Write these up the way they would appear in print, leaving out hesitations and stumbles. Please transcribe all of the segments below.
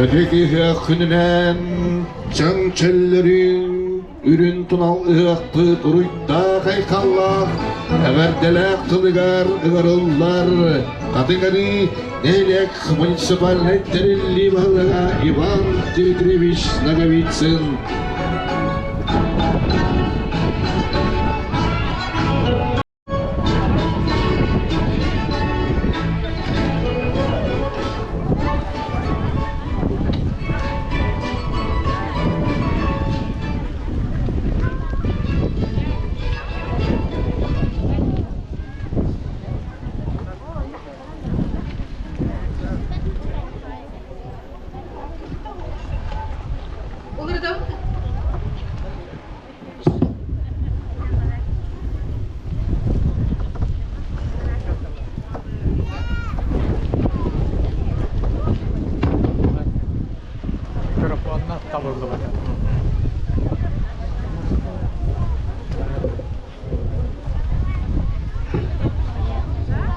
Öteki gününen çançelleri ürün tunal ıhtı duruyda kaykalla Everdelek kılıgar ıgarıllar Katıgani nelek municipaliterilli bağlaga Ivan Dimitrievich Nagovitsin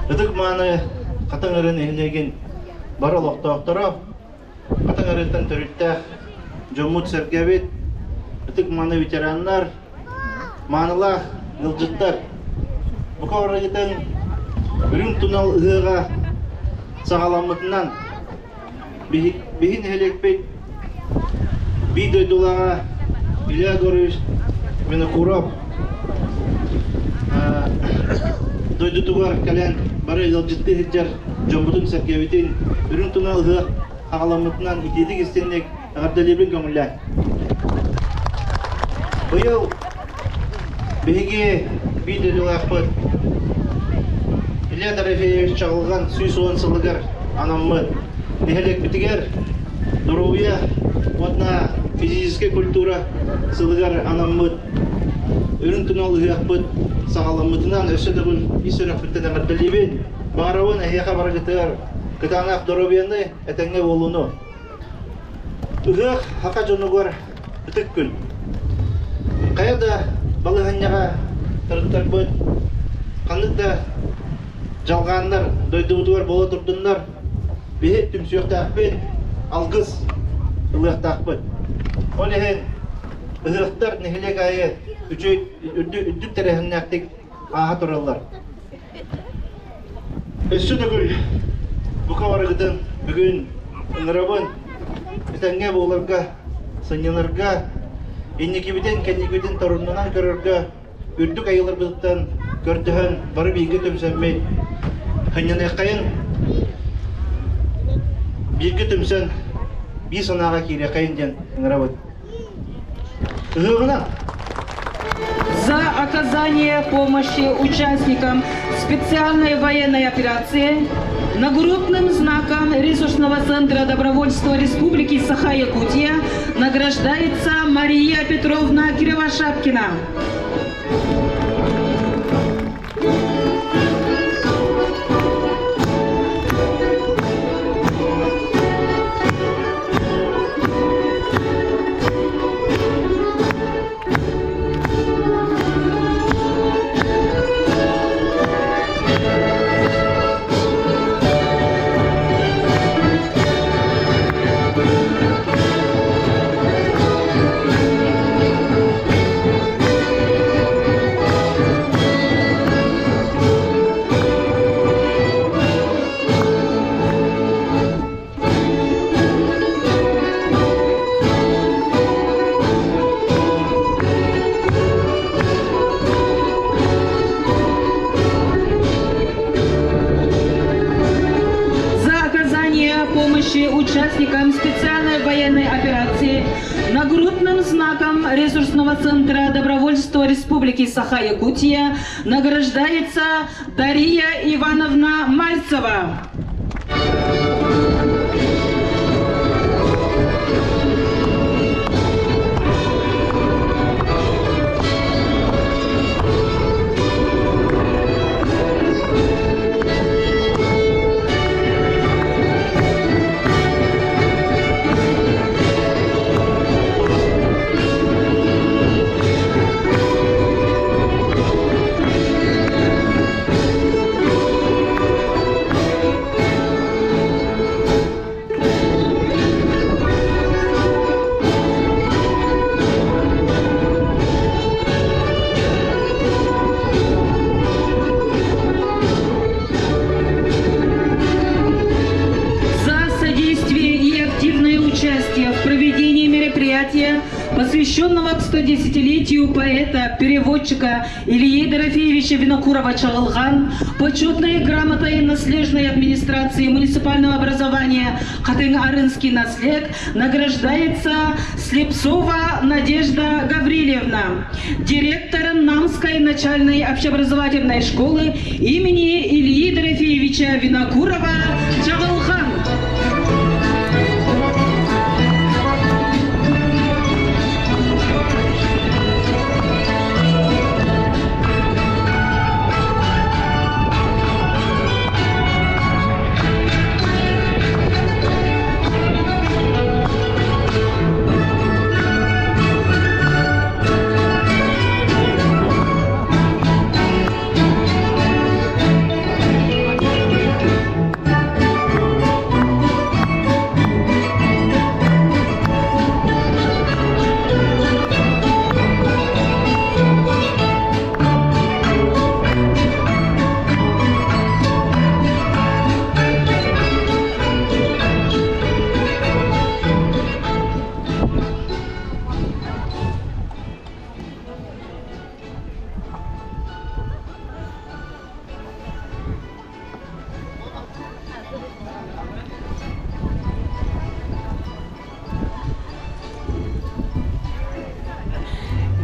Ыдык маны катаңырын эхлеген бары лоқтоқтыры катаңырыттан төрүттәк жомут сәргәбет ыдык маны ветераннар манылах ылжыттар бұқа орайытын үрін тунал ыға сағаламытынан бихин хелекпет бидойдулаға Илья Горович Винокуров дойдутугар кален бары ылжытты хеджар жомутун сәргәбетин үрін тунал ыға сағаламытынан итедік істеннек ағардалебін көңілі бұйыл беге бидойдулақпыт Илья Дорофеевич чағылған сүй суын сылығар анаммыт нехелек бітігер здоровья одна физическая культура сылығар анаммыт үрін тунал ұяқпыт сағаламытынан өсі дұғын исөрәқпітті дәмірділебен бағарауын әйеқа баражытығар кытанақ здоровьяны әтәңе болуну ұяқ хақа жонуғар үтік күн қайда балығанняға тұрыттар бұд қандықта жалғандар дойдуғар бола тұрдындар бейет түмсүйіқтақпен алғыз ұлықтақпын. Ол ехен ұлықтар нехелек айы үддік тәрәхіннәқтік аға тұралар. Өссі нүгіл бұқа барығыдың бүгін ұңырабын әтәңге боларға, сынеларға, енекебеден, кәнекебеден тұрынынан көрірге, үрдік айылар бұлықтан көрдіғін бары бейгі түмсәмей, хыннен әқайын Бирге түмсен би санаға кире қайынден ыңырабыт. Ғығына! За оказание помощи участникам специальной военной операции нагрудным знаком ресурсного центра добровольства Республики Саха-Якутия награждается Мария Петровна Кривошапкина. Участникам специальной военной операции нагрудным знаком ресурсного центра добровольства Республики Саха-Якутия награждается Дарья Ивановна Мальцева. мероприятия, посвященного к 110-летию поэта-переводчика Ильи Дорофеевича Винокурова-Чагылхан, почетной грамотой наследной администрации муниципального образования Хатынь-Арынский наслед награждается Слепцова Надежда Гаврилевна, директор Намской начальной общеобразовательной школы имени Ильи Дорофеевича Винокурова-Чагылхан.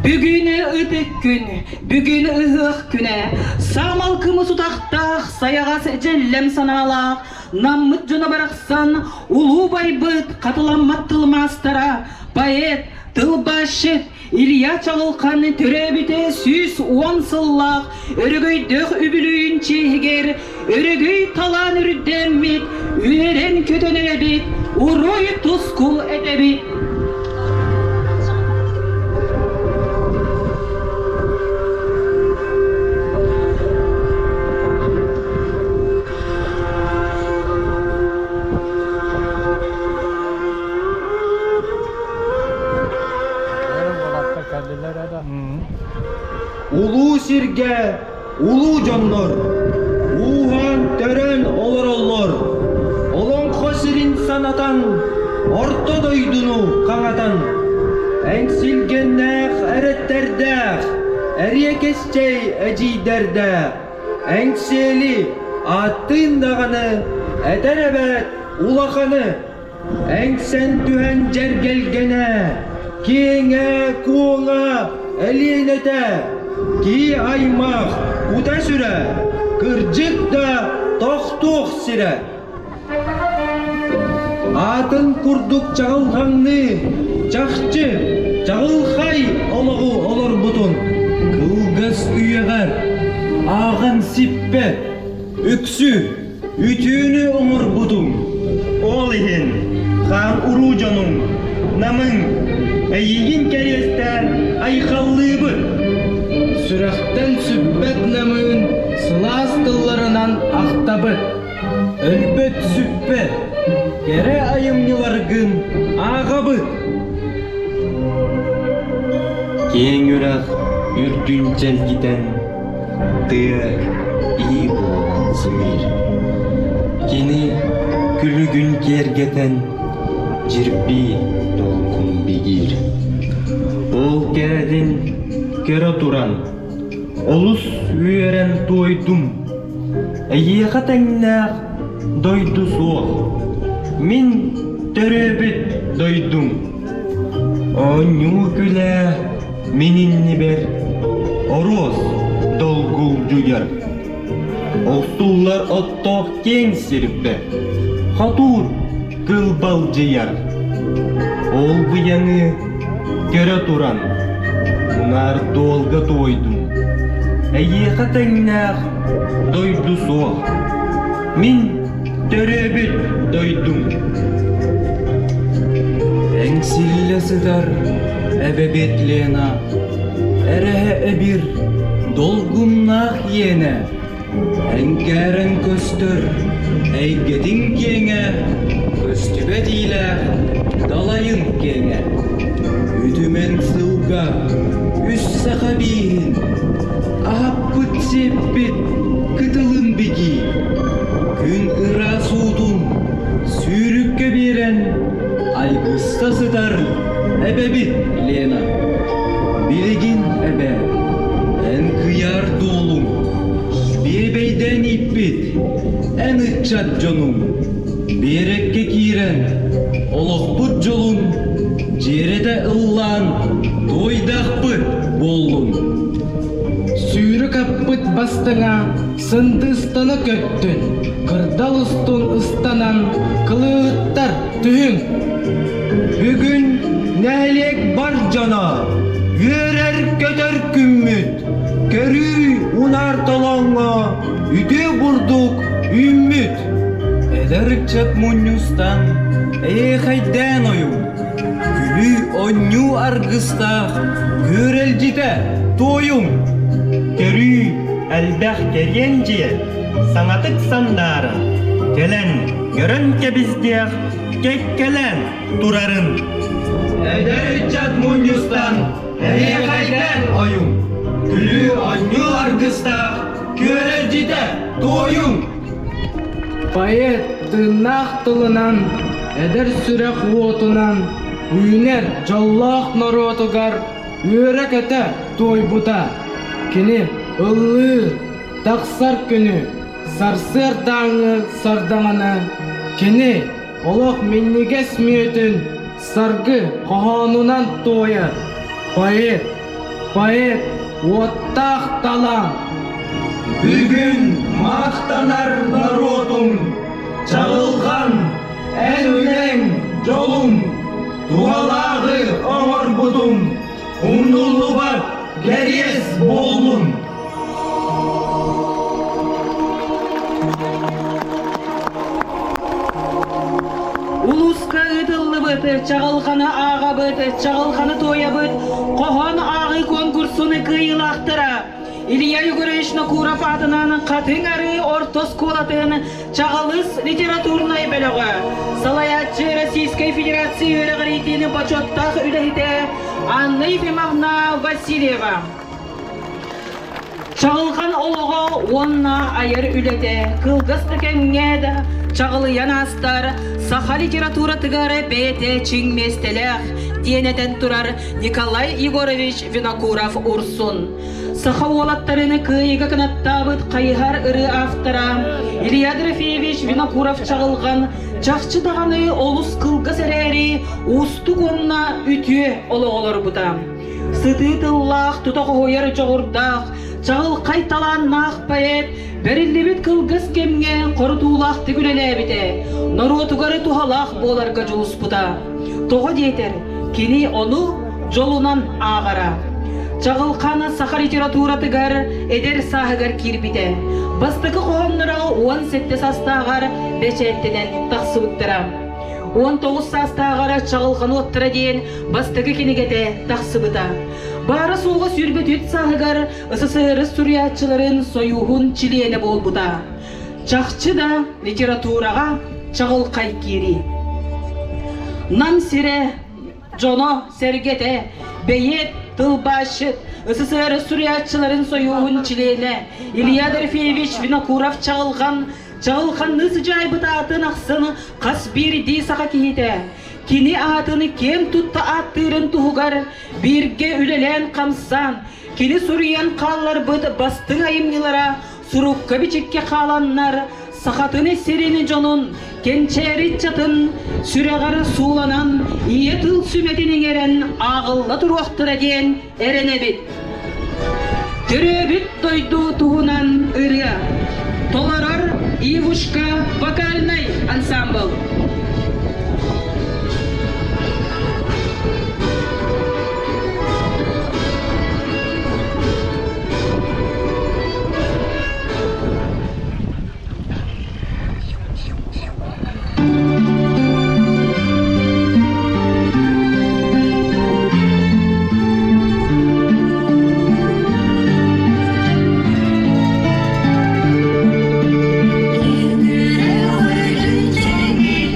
Бүгүнү ытык күн, бүгүн ыгык күнэ, самал кымы сутактах, саягас эжеллем саналак, наммыт жона бараксан, улуу байбыт, катыламматтылмастара, поэт, тылбашыт, Илья Чагылхан төрөбүтө сүз уансыллак, өрөгөйдөх үбүлүйүн чегер, өрөгөй талан үрдеммит, үйерен көтөнөбит, уруй тускул эдебит. Улуу сирге, улуу жоннор, ухан төрөн олор, олоңко сирин санатан, орто дойдуну каңатан, эңсилгеннэх эреттердэх, эриекесчей эжийдердэх, эңсели аттындаганы, этеребет улаканы, эңсен түһен жергелгене, киңе куңа элиенете, ки аймақ кута сүрә, кыржык да тоқтуқ сирә. Атын курдук Чагылханны, жакчы, Чагылхай олығу олар бұтын. Кылгыз үйегер, ағын сиппе, үксі, үтүүнү оңыр бұтын. Ол ихин, хан уру жонун, намын, әйегін кәрестен айқаллы бұд. Сүрәхтен сүббет намын, сылас тылларынан ақтабыт. Өлбет сүббет, кере айымныларгын ағабыт. Кең үрәк үрдүн чәлгитен, тыяк ии болған сымир. Кені күлігін кергетен, jirpi dolkun bigir. Ол кереден кері туран, олус үйерен тойдум. Әйеға тәңнәқ дойду соқ, мен төрөбіт дойдум. Оңу күлі менінні бер, ороз долгул жуяр. Олсулар оттоқ кең сіріппе, хатур кылбал жияр. Ол бұяңы кері туран, мұнар долга тойдум. Әйеға тәңнәқ дойду соқ, мен төрөбіт дойдум. Әңсиллі сыдар әбәбет лена, әрәе әбір долгуннақ ене. Әңкәрін көстір, әйгетін кеңе, көстібе дейлі далайын кеңе. Үтімен сылға үс сақабейін, аппыт сеппет кытылын беги. Күн ыра суутун сүйрікке берен, айгыста сыдар Эбе бит, Лена. Билигин эбе. Эн кыяр долум. Бейбейден иппит. Эн ытчат жонум. Берекке кирен. Олохпут жолун. Жереде ыллан. Тойдақпыт болун. Сүйрі каппыт бастыңа, сынды ыстаны көттін. Кырдал ұстын ыстанан, кылыттар түхін. Бүгін нәлек бар жана, үйерер көтер күмміт. Көрі унар толонға, үде бурдук үмміт. Эдерик чат мунюстан, хайден ойу. Күлі оню аргыстақ, көрел жите тойум. Көрі әлбәқ керген жие, саңатык сандары. Келен, көрін кебіздеқ, кеккелен турарын. Эдерик чат мунюстан, хайден ойу. Күлі оню аргыстақ, көрел жите тойум. Поэт тынақ тылынан, әдір сүрек уотынан, үйінер жаллақ наротығар, үйерек әті той бұта. Кені ұлы тақсар күні, сарсыр даңы сардаңаны. Кені олық меннегес мүйетін, саргы қағанынан тойы. Поэт, оттақ талан. Бүгін мақтанар народум, чағылған ән өлең жолум, туғалағы оңыр бұдым, ұмнулы бар кәрес болым. Улуска ыдыллы быты, чағылғаны аға быты, чағылғаны тоя быт, қоған ағы конкурсуны кыйылақтыра. Илья Егорович Накуров атынан қатын әрі ортос колатын чағылыс литературной бөлігі. Салаятчы Российской Федерации өліғірейтіні почеттақ үліхіті Анна Ефимовна Васильева. Чағылған олығы онна айыр үліді, қылғыс үкемгеді, чағылы янастар, саха литература тығары бәйті чиңместелек, денетен тұрар Николай Егорович Винокуров Урсун. Саха олаттарыны кыйға кынаттабыт қайғар ұры автора Илья Дорофеевич Винокуров чағылған чақчы дағаны олыс қылғы сәрәрі ұсты қонна үтіе олы олар бұта. Сыты тыллақ, тұтақ ойыр жоғырдақ, чағыл қайталан нақ поэт, бәрілі кылғыз кемге қорытулақ түгілелі біте, наротуғары тухалақ боларға жұлыс бұта. Тоға дейтер, кені оны жолынан ағара. Чағылқаны саха литература тыгар, эдер сағығар кирбіде. Бастықы қоғамнырағы 17 састағар бәчеттенен тақсы бұттыра. 19 састағара чағылқаны оттыра дейін бастықы кенегеде тақсы бұта. Бары соғы сүрбет үт сағығар СССР сүриятчыларын сойуғын чилені бол бұта. Чақчы да литератураға чағылқай кири. Нам сире, жоно сергете, бейет, Тылбашыт, СССР сүриятчыларын сойуғын чилені, Илья Дорофеевич Винокуров чағылған нысы жайбыта атын ақсын қас бірді сақа кейді. Кені атыны кем тұтта аттырын тұғығар, бірге үлелен қамсан, кені сүриян қалар бұд бастың айымнылара, сұруққа бичекке қаланнар, сақатыны серені жонын, кенчәрі чатын, сүрегары суланан, иетіл сүметінің ерен ағылла тұруақтыра ден әріне бет. Түребіт тойду туғынан үрі, толарар Ивушка вокальный ансамбл. Yürü ölüm seni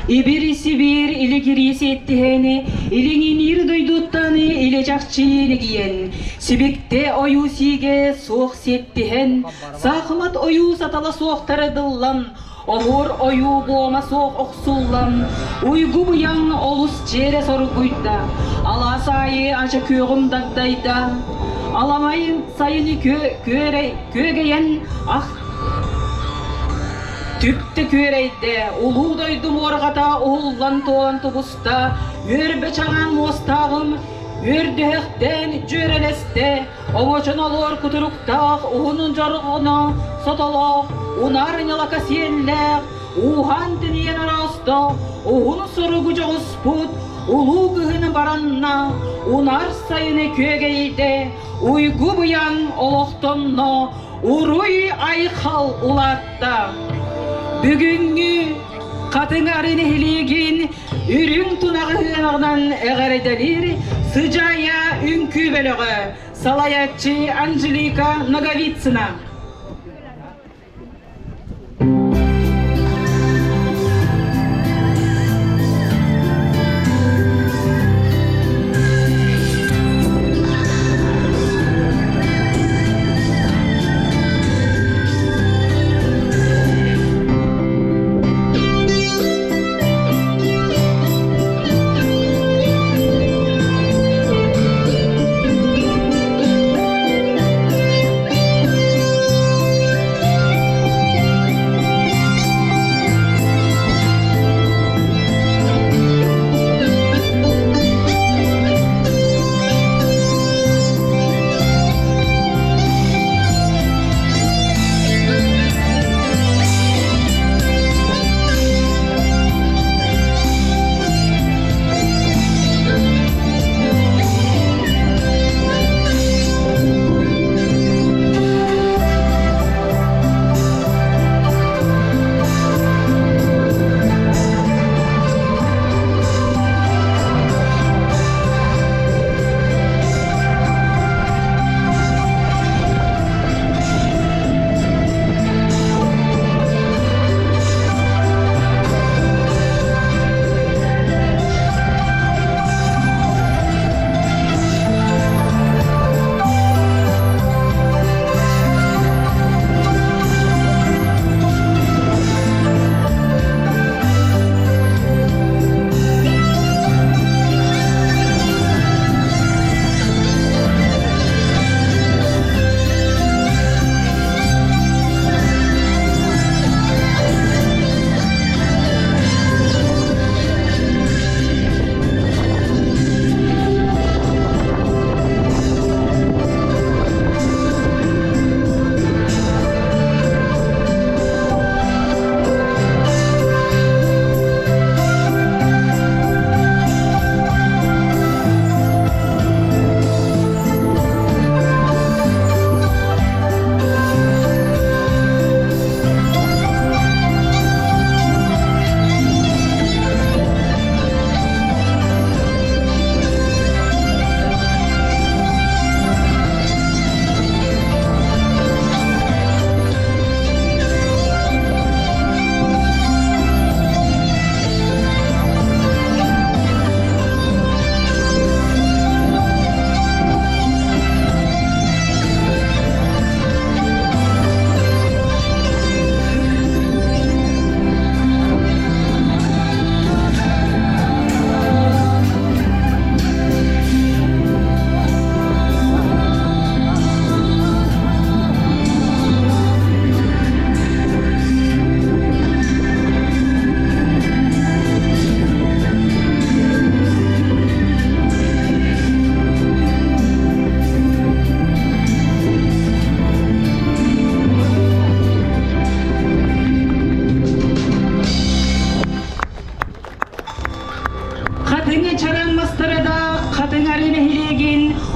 Ibirisi bir ile girisi ettiheni, ilinin ir doyduttanı ile cakçıyını giyen. Sibikte oyu sige soğuk settihen, sağımat oyu satala soğuktara dıllan. Olur oyu boğma soğuk oksullan. Uygu buyan olus çere sorguyda, ala sayı aca köğüm dagdayda. Alamayın sayını kögeyen ah tüpte köreyde, ulu doydum orgata, ullan toğan tubusta, örbe çağan mostağım, ördühekten jöreleste, omoçun olur kuturukta, uğunun jarğına, sotalaq, unarın yalaka siyellek, uğan tiniyen arasta, uğunun sorugu joğusput, ulu gıhını baranna, unar sayını kögeyde, uygu buyan oloqtonna, uruy ayxal ulatta. Bugünkü katın arını hiligin, ürün tunağından eğerdelir, sıcaya ünkü bölüğü, salayatçı Angelika Nogovitsina.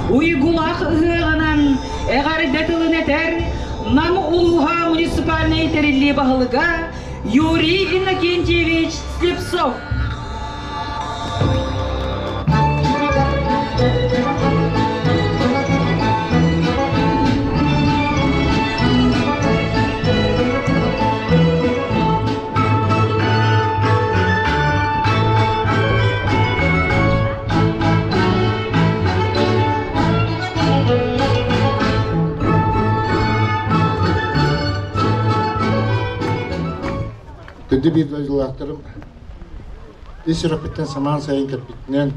Уйгулах ығынан әғар дәтілін әтер, нам улуға муниципальный терілі бағылыға Юрий Иннокентьевич Слепцов. Kendi bir duygularım iş rapitten saman sayın kapitnen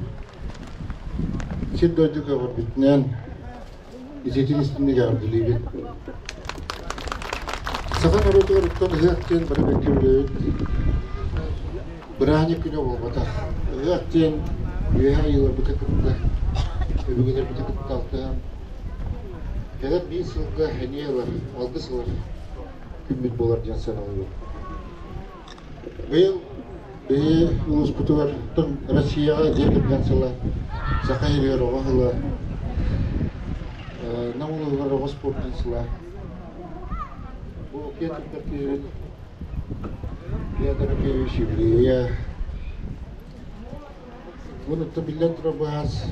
iki doyduk over bitnen İzetin ismini gördüğü Sakan orada ortadan hıyakken bana bekliyor. Berani günü olmadı. Hıyakken üye yılı bu takımda. Öbürler bu takımda aldı. Kadar bir yılda hediyeler, algısılar. Ümit bolar jansan alıyor. Ve ulus putular tüm Rusya'ya gelip jansalar. Sakayır ovahala. Namulular ovasport jansalar. Bu kıyafetler kıyafetler şivriye. Bunu tabilen terabas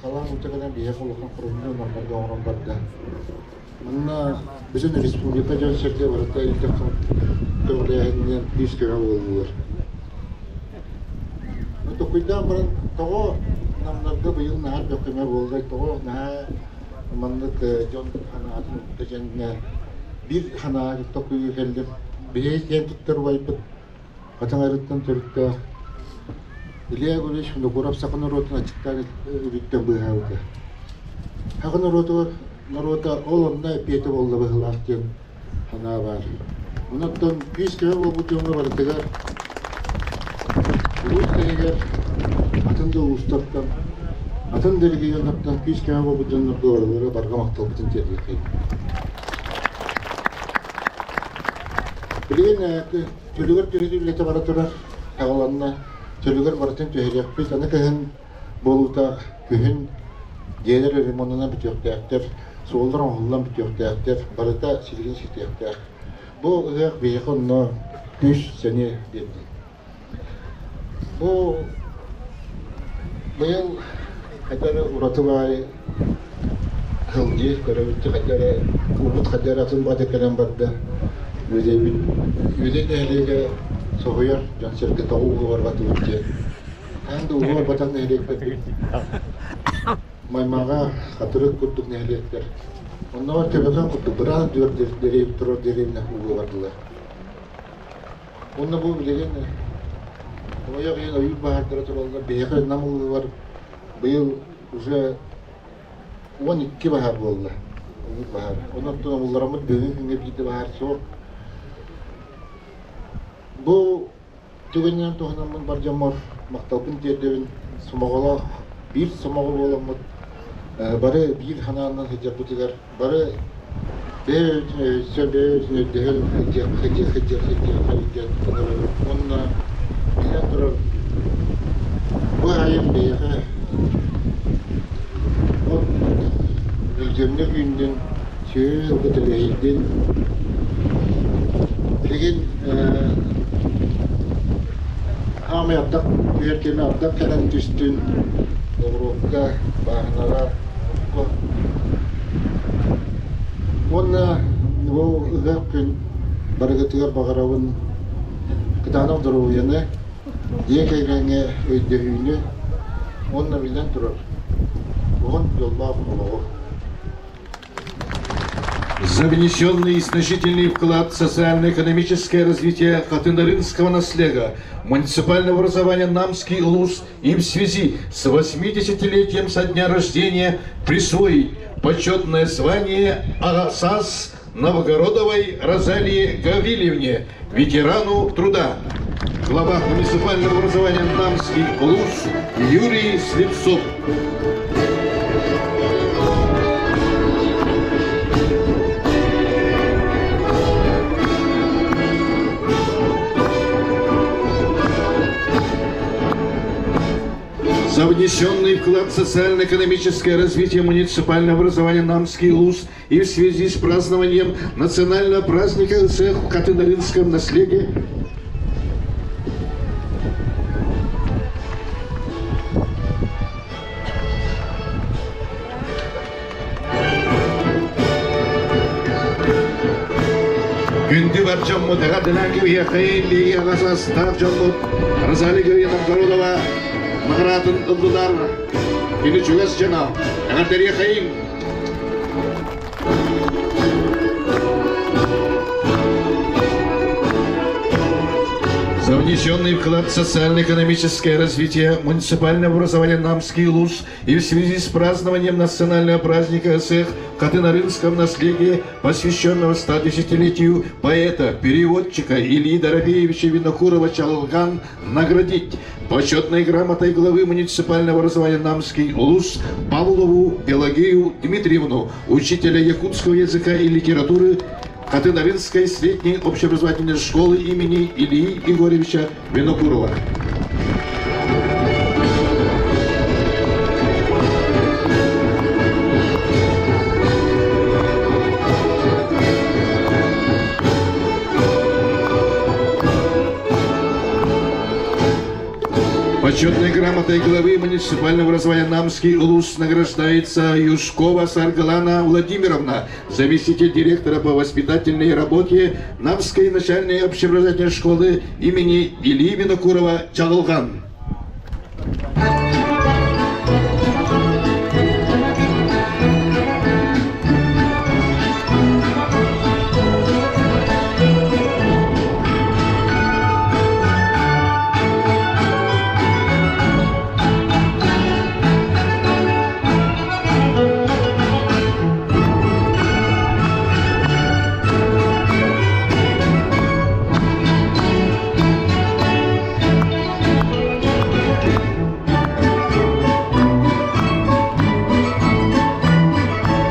kalan ucapan dia kalau kurangnya nomor orang pada. Mana bizim Respublika Cumhuriyeti vardı ilk kemudian bis kerawallar. Untuk kita beran tahu namlarda bu yıl nahar dokumen oldu tahu nah manlık John Hana'nın tecenne bir Hana tokuyu heldim. Bir kent tutturmayıp katangarıttan Türk'te Ilya Gulish from the Gorab Sakon Rota Chitari Victor Buhauka. Hakon Rota all of night Peter all the Bahalakian Hanavar. Unaton peace travel with you over the Tigar. Woodhager Atunda Ustartan Atunderigian Naptan peace travel with John Gore, Bargamak Topin Terry. Bilin to do it to the literature, Havalana. Çocuklar baratın tühecek biz ana kıhın boluta kıhın gelir limonuna bitiyor teaktör soldan oğuldan bitiyor teaktör barata silgin teaktör bu ıyak bir yakınna 3 sene dedi bu yıl kadar uğratı var kılcı görevli kadar umut kadar atın badı kalem barda yüzey ehliye sohuyar jan şirket tahu var batu ucye andu var batan nehlek peki maymaga katırık kutuk nehlekler onlar tebekan kutuk beran diyor derip turur derip nahu vardılar onlar bu bilen o ya yine ayıp bahar tarafından beyaz namı var bu yıl уже 12 bahar oldu bahar onlar tuğumlarımız büyük bir bahar çok bu tügünün tohunamın bar jamor maktabın tedevin sumoğla bir sumoğla olamad barı bir hananın hicab butigar barı be söbe dehel hicab onna bilen durur bu ayın beyhe o ülkemde gündün şöyle gıtıleyden lekin ama yaptık, bir kere yaptık, kelen düştün, doğrultuda, bahanara, onunla bu ıgak gün barıgıtıgar bağıravın kıtanam duruğu yanı, diye kaygenge öydüğünü, onunla bilen durur. Он yollar olur. За внесенный значительный вклад в социально-экономическое развитие Хатындарынского наследия, муниципального образования Намский ЛУС и в связи с 80-летием со дня рождения присвоить почетное звание АСАС Новгородовой Розалии Гаврилевне, ветерану труда. Глава муниципального образования Намский ЛУС Юрий Слепцов. За внесенный вклад в социально-экономическое развитие муниципального образования Намский ЛУС и в связи с празднованием национального праздника в Хатындарынском наследии Günde var camı da kadına gibi yakayınli yakasa stav camı Razali Göyü Novgorodova Nagratın ıldılar Yine çöğüz cana Eğer deri yakayın За внесенный вклад в социально-экономическое развитие муниципального образования Намский УЛУС и в связи с празднованием национального праздника СЭХ в Катынарынском наследии, посвященного 110-летию поэта, переводчика Ильи Дорофеевича Винокурова Чалылган, наградить почетной грамотой главы муниципального образования Намский УЛУС Павлову Пелагею Дмитриевну, учителя якутского языка и литературы Катынарынской средней общеобразовательной школы имени Ильи Егоровича Винокурова. Почетной грамотой главы муниципального образования Намский УЛУС награждается Юшкова Саргалана Владимировна, заместитель директора по воспитательной работе Намской начальной общеобразовательной школы имени Ильи Винокурова Чалылган.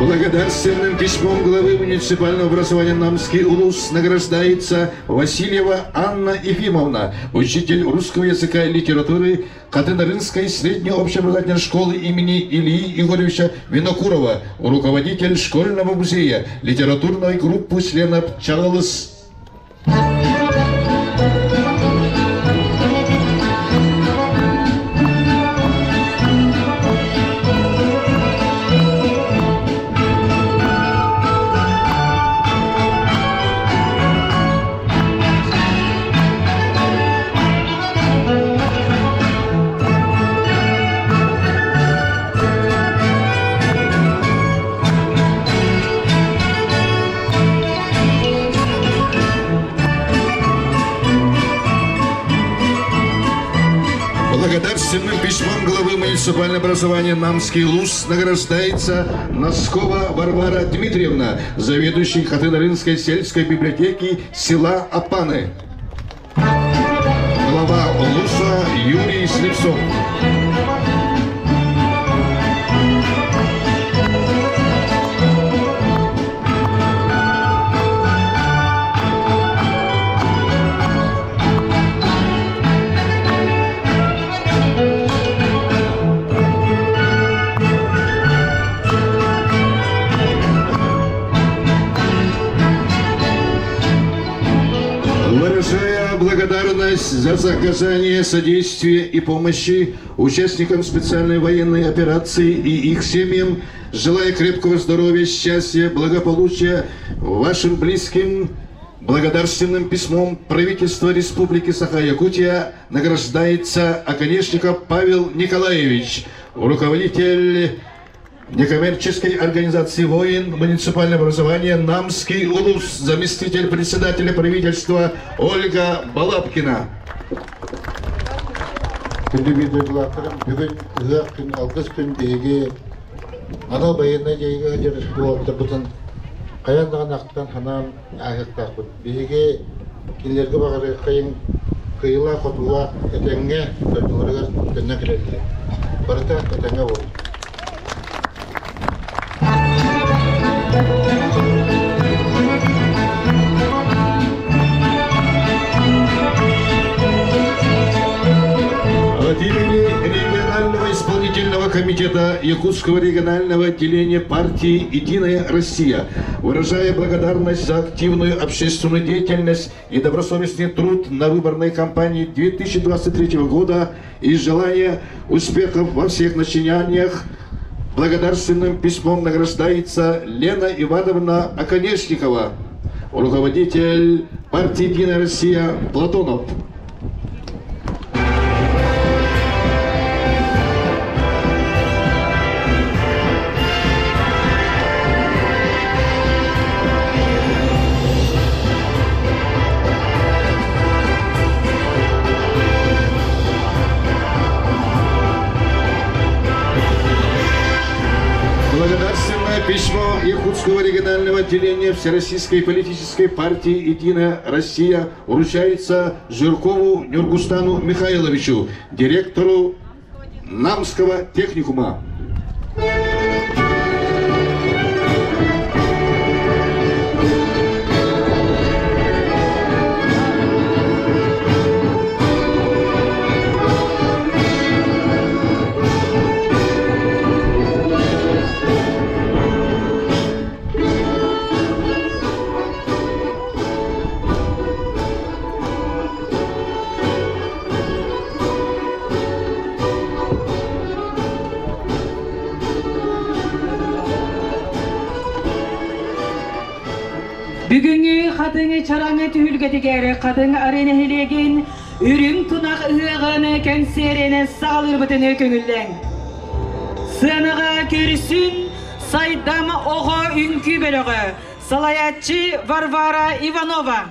Благодарственным письмом главы муниципального образования Намский УЛУС награждается Васильева Анна Ефимовна, учитель русского языка и литературы Катынарынской средней общеобразовательной школы имени Ильи Егоровича Винокурова, руководитель школьного музея литературной группы членов Чалылыс. Благодарственным письмом главы муниципального образования Намский УЛУС награждается Носкова Варвара Дмитриевна, заведующий Катынарынской сельской библиотеки села Апаны. Глава УЛУСа Юрий Слепцов. Выражая благодарность за оказание содействия и помощи участникам специальной военной операции и их семьям, желая крепкого здоровья, счастья, благополучия вашим близким, благодарственным письмом правительства Республики Саха-Якутия награждается Оконечников Павел Николаевич, руководитель некоммерческой организации «Воин» муниципального образования Намский УЛУС, заместитель председателя правительства Ольга Балапкина. От имени регионального исполнительного комитета Якутского регионального отделения партии «Единая Россия», выражая благодарность за активную общественную деятельность и добросовестный труд на выборной кампании 2023 года и желая успехов во всех начинаниях, благодарственным письмом награждается Лена Ивановна Оконечникова, руководитель партии «Единая Россия» Платонов. Якутского регионального отделения Всероссийской политической партии «Единая Россия» вручается Жиркову Нюргустану Михайловичу, директору Намского техникума. Бүгүнгү хатыңы чараңы түйүлгедигери хатың аренехилеген үрүң тунак ыганы кенсерене сағалыр бұтыны көңілден. Сыныға көрісін сайдам оғы үнкі бөлігі салаятчы Варвара Иванова.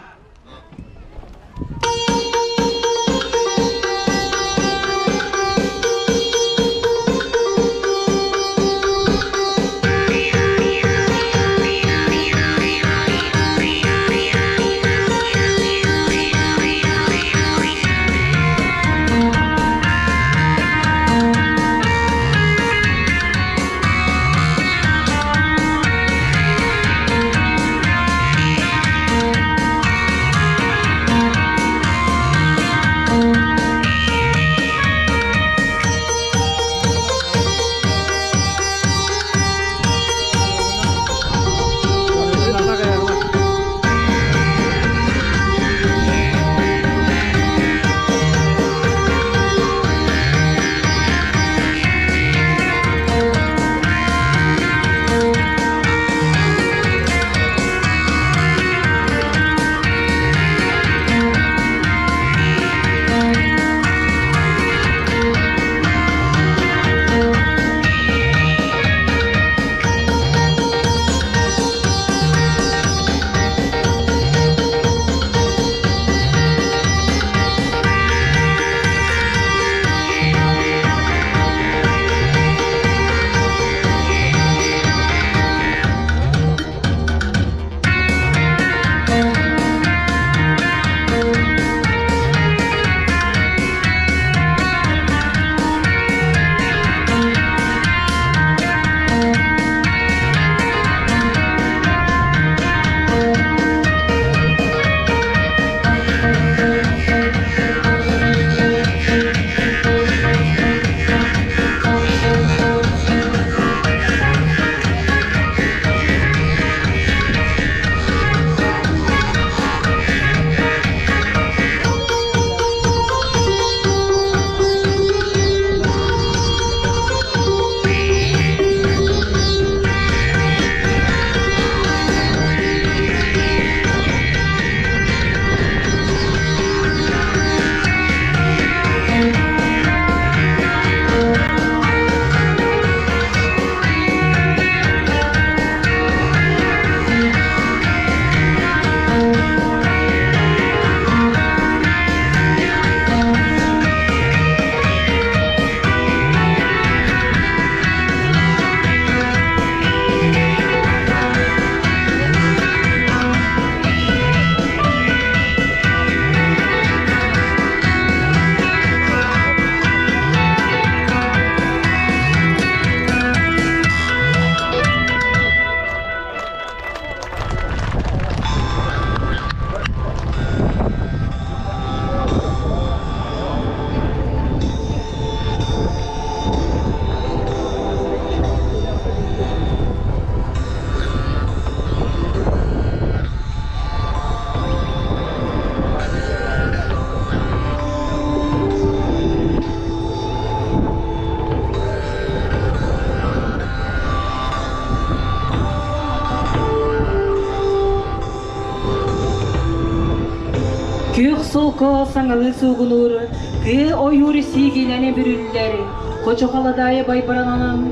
Күйік солко саңалы суғынуыр, күй ойуыр сигенәне бүрілдері, қочоқаладайы байбарананан,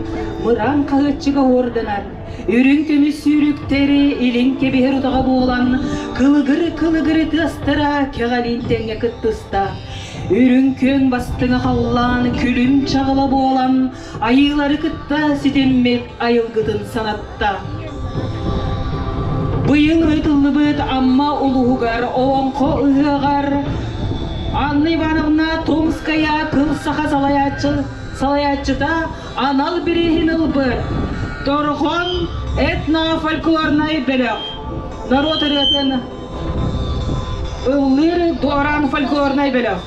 мұран қағытчыға ордынар, үрін көмі сүйріктері илін кебехер ұдаға болан, кылыгыры тыстыра кеғалин тәңе күттыста. Үрін көн бастыңа қаллан, күлім чағыла болан, айылары күтта сетеммет айылгыдын санатта. Быйыл ыйтылыбыт амма улугар оңко ыгар. Анна Ивановна Томская кыл саха салаятчыта анал бирихин ылбыт. Торхон этно-фольклорный белек. Народ ырытын ыллыр дуаран фольклорный белек.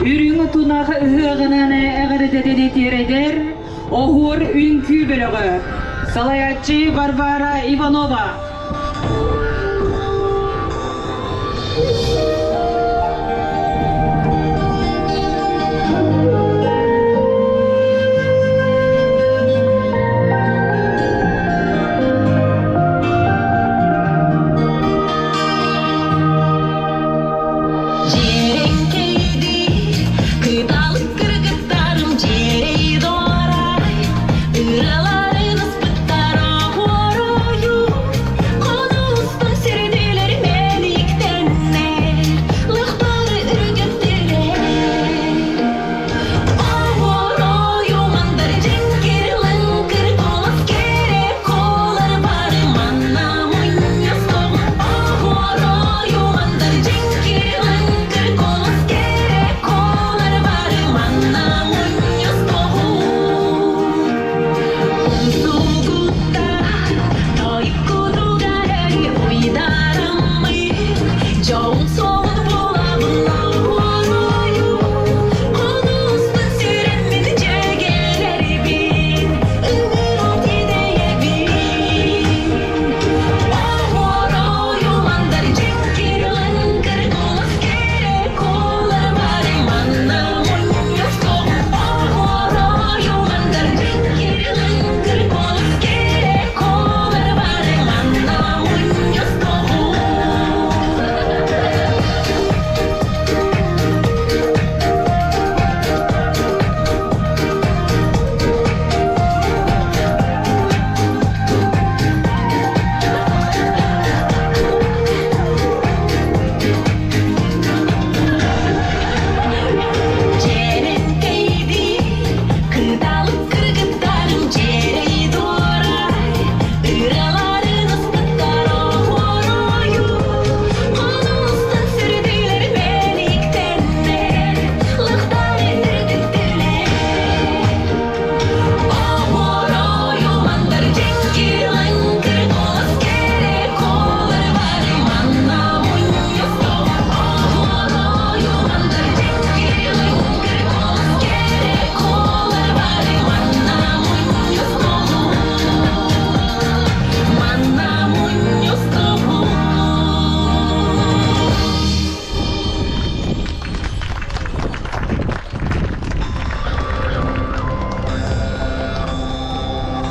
Үрүңө тунағы ыһыгынаны әгәрдәдәне тирәдер, оғур үнкү бөлігі. Салаятчы Варвара Иванова.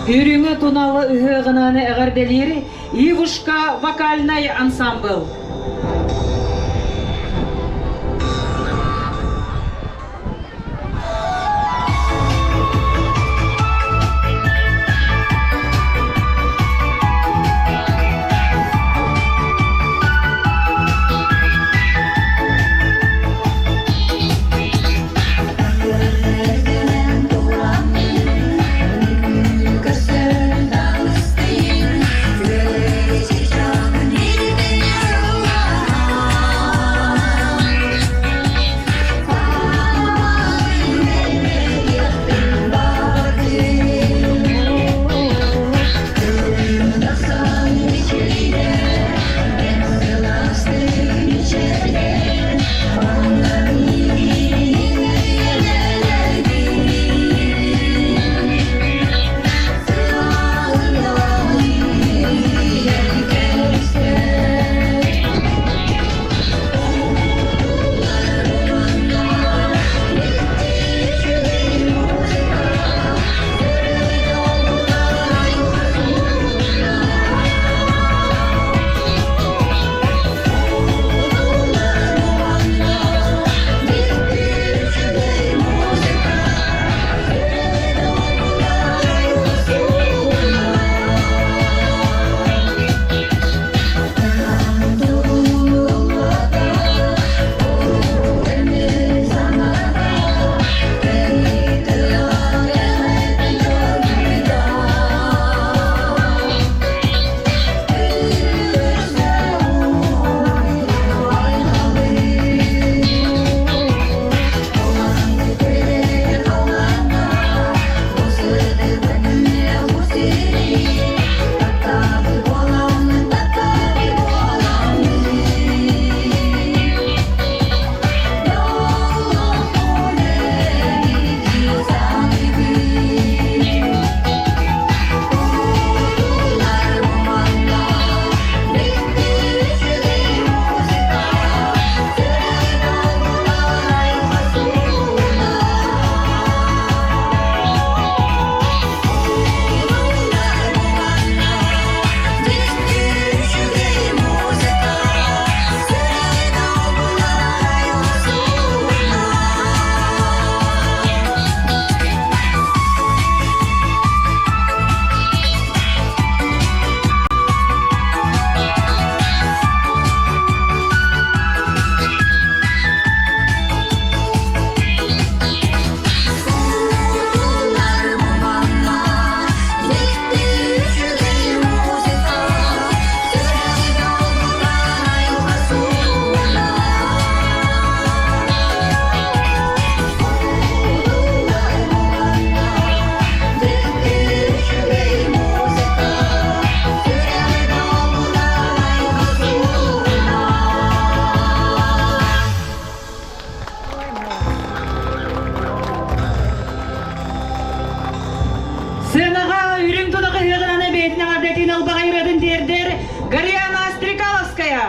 Үрүңө туналы ыһыгынаны әгәрделери Ивушка вокальный ансамбл. Сценаға үрің тұнығы ғығынаны бетіне ғардетін ұлбаға үйретін дердер Гарьяна Стрекаловская.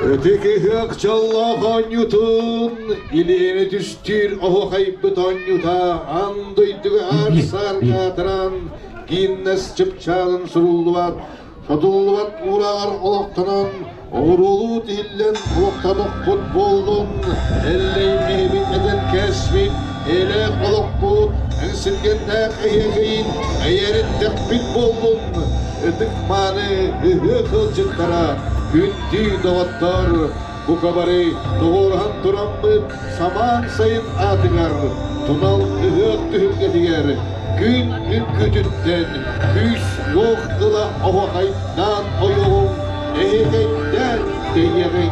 Öteki hak çallahan yutun, ileğine düştür ohu kaybıtan yuta, andıydığı arsar katıran, ginnes çıpçağın surulluvat, şadulluvat uğrar olaktanan, oğrulu dillen olaktanık futbolun, elley mehbin eden kesmin, ele olak bulut, ensilgende eyegeyin, eyerin tekbit bollun, tıkmanı kılcıklara, Güntü davattar, bu kabari doğurhan duranmı saman sayın atıgar, tunal ıhık tühülge diger, gün kütütten, küs yok ıla ovakay nan oyuğum, ehegeyden deyegeyn.